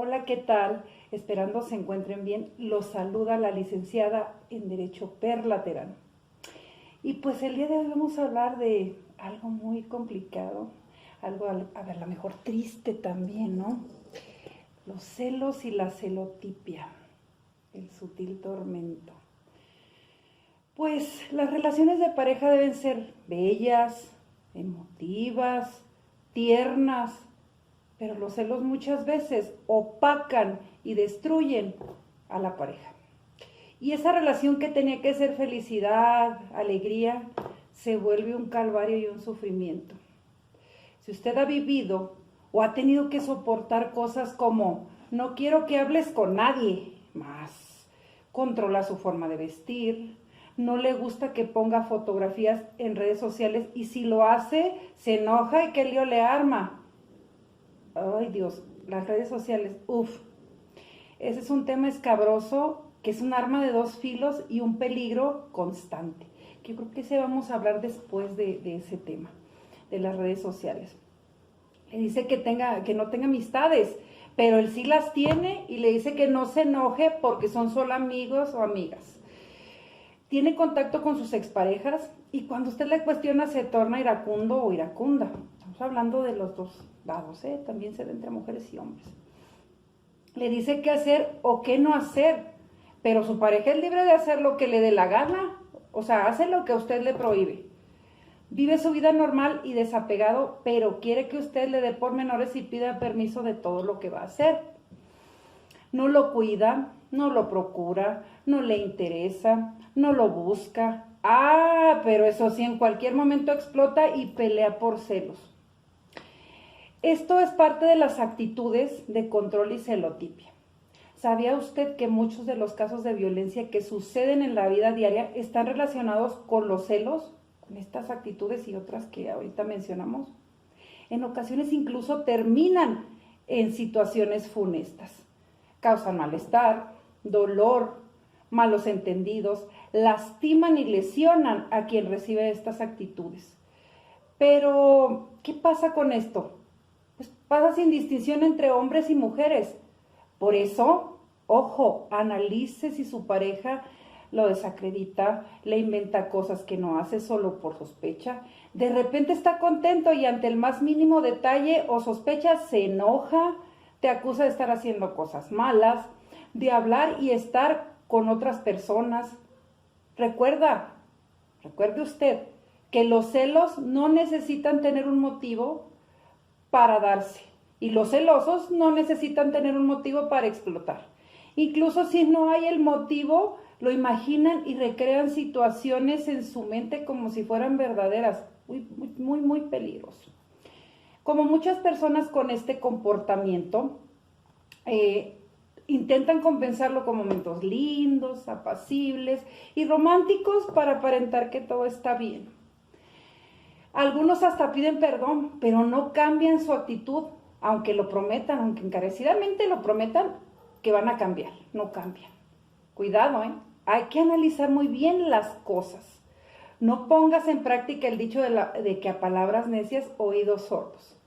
Hola, ¿qué tal? Esperando se encuentren bien. Los saluda la licenciada en Derecho Perla Terán. Y pues el día de hoy vamos a hablar de algo muy complicado, algo a lo mejor triste también, ¿no? Los celos y la celotipia, el sutil tormento. Pues las relaciones de pareja deben ser bellas, emotivas, tiernas, pero los celos muchas veces opacan y destruyen a la pareja. Y esa relación que tenía que ser felicidad, alegría, se vuelve un calvario y un sufrimiento. Si usted ha vivido o ha tenido que soportar cosas como no quiero que hables con nadie más, controla su forma de vestir, no le gusta que ponga fotografías en redes sociales y si lo hace, se enoja y qué lío le arma. Ay Dios, las redes sociales, ese es un tema escabroso que es un arma de dos filos y un peligro constante. Que yo creo que ese vamos a hablar después de ese tema, de las redes sociales. Le dice que no tenga amistades, pero él sí las tiene y le dice que no se enoje porque son solo amigos o amigas. Tiene contacto con sus exparejas y cuando usted le cuestiona se torna iracundo o iracunda. Estamos hablando de los dos lados, también se da entre mujeres y hombres. Le dice qué hacer o qué no hacer, pero su pareja es libre de hacer lo que le dé la gana, o sea, hace lo que a usted le prohíbe. Vive su vida normal y desapegado, pero quiere que usted le dé pormenores y pida permiso de todo lo que va a hacer. No lo cuida, no lo procura, no le interesa, no lo busca. Pero eso sí, en cualquier momento explota y pelea por celos. Esto es parte de las actitudes de control y celotipia. ¿Sabía usted que muchos de los casos de violencia que suceden en la vida diaria están relacionados con los celos, con estas actitudes y otras que ahorita mencionamos? En ocasiones incluso terminan en situaciones funestas. Causan malestar, dolor, malos entendidos, lastiman y lesionan a quien recibe estas actitudes. Pero, ¿qué pasa con esto? Pues pasa sin distinción entre hombres y mujeres. Por eso, ojo, analice si su pareja lo desacredita, le inventa cosas que no hace solo por sospecha. De repente está contento y ante el más mínimo detalle o sospecha se enoja, te acusa de estar haciendo cosas malas, de hablar y estar con otras personas. Recuerde usted que los celos no necesitan tener un motivo para darse. Y los celosos no necesitan tener un motivo para explotar. Incluso si no hay el motivo, lo imaginan y recrean situaciones en su mente como si fueran verdaderas. Muy peligroso. Como muchas personas con este comportamiento, intentan compensarlo con momentos lindos, apacibles y románticos para aparentar que todo está bien. Algunos hasta piden perdón, pero no cambian su actitud, aunque lo prometan, aunque encarecidamente lo prometan, que van a cambiar, no cambian. Cuidado, hay que analizar muy bien las cosas. No pongas en práctica el dicho de que a palabras necias, oídos sordos.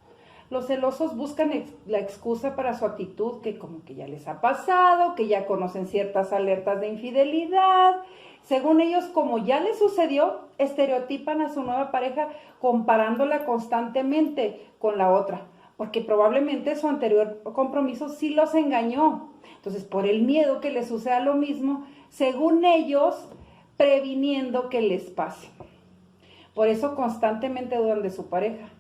Los celosos buscan la excusa para su actitud, que como que ya les ha pasado, que ya conocen ciertas alertas de infidelidad. Según ellos, como ya les sucedió, estereotipan a su nueva pareja comparándola constantemente con la otra, porque probablemente su anterior compromiso sí los engañó. Entonces, por el miedo que les suceda lo mismo, según ellos, previniendo que les pase. Por eso constantemente dudan de su pareja.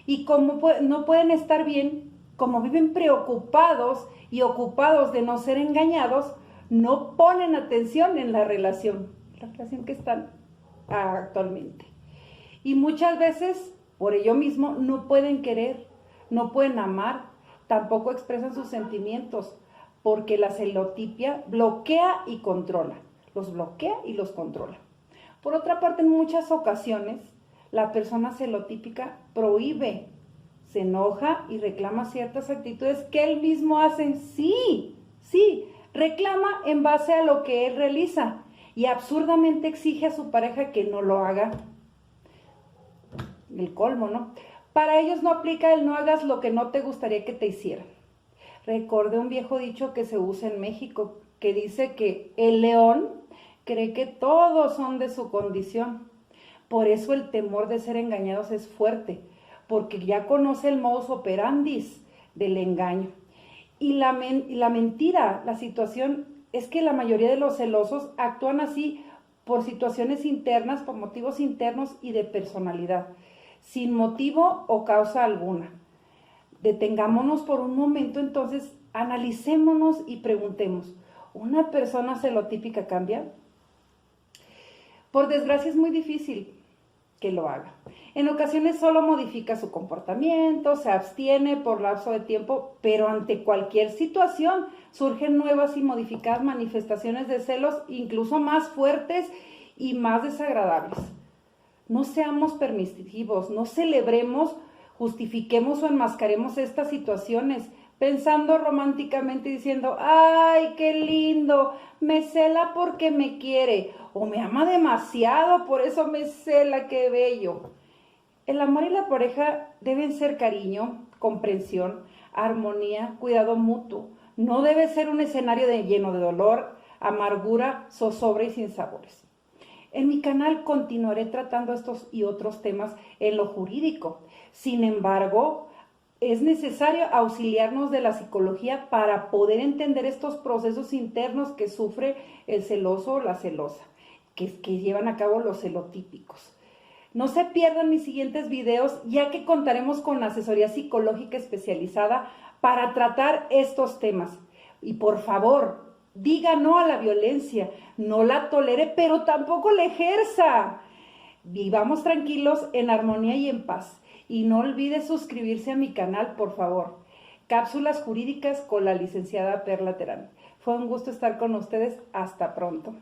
Y como no pueden estar bien, como viven preocupados y ocupados de no ser engañados, no ponen atención en la relación que están actualmente. Y muchas veces, por ello mismo, no pueden querer, no pueden amar, tampoco expresan sus sentimientos, porque la celotipia bloquea y controla, los bloquea y los controla. Por otra parte, en muchas ocasiones, la persona celotípica prohíbe, se enoja y reclama ciertas actitudes que él mismo hace. Sí, reclama en base a lo que él realiza y absurdamente exige a su pareja que no lo haga. El colmo, ¿no? Para ellos no aplica el no hagas lo que no te gustaría que te hicieran. Recordé un viejo dicho que se usa en México, que dice que el león cree que todos son de su condición. Por eso el temor de ser engañados es fuerte, porque ya conoce el modus operandi del engaño. Y la mentira, la situación es que la mayoría de los celosos actúan así por situaciones internas, por motivos internos y de personalidad, sin motivo o causa alguna. Detengámonos por un momento, entonces, analicémonos y preguntemos, ¿una persona celotípica cambia? Por desgracia es muy difícil que lo haga. En ocasiones solo modifica su comportamiento, se abstiene por lapso de tiempo, pero ante cualquier situación surgen nuevas y modificadas manifestaciones de celos, incluso más fuertes y más desagradables. No seamos permisivos, no celebremos, justifiquemos o enmascaremos estas situaciones, pensando románticamente diciendo, ¡ay, qué lindo! Me cela porque me quiere, o me ama demasiado, por eso me cela, qué bello. El amor y la pareja deben ser cariño, comprensión, armonía, cuidado mutuo. No debe ser un escenario lleno de dolor, amargura, zozobra y sinsabores. En mi canal continuaré tratando estos y otros temas en lo jurídico. Sin embargo, es necesario auxiliarnos de la psicología para poder entender estos procesos internos que sufre el celoso o la celosa, que llevan a cabo los celotípicos. No se pierdan mis siguientes videos, ya que contaremos con asesoría psicológica especializada para tratar estos temas. Y por favor, diga no a la violencia, no la tolere, pero tampoco la ejerza. Vivamos tranquilos, en armonía y en paz. Y no olvide suscribirse a mi canal, por favor. Cápsulas jurídicas con la licenciada Perla Terán. Fue un gusto estar con ustedes. Hasta pronto.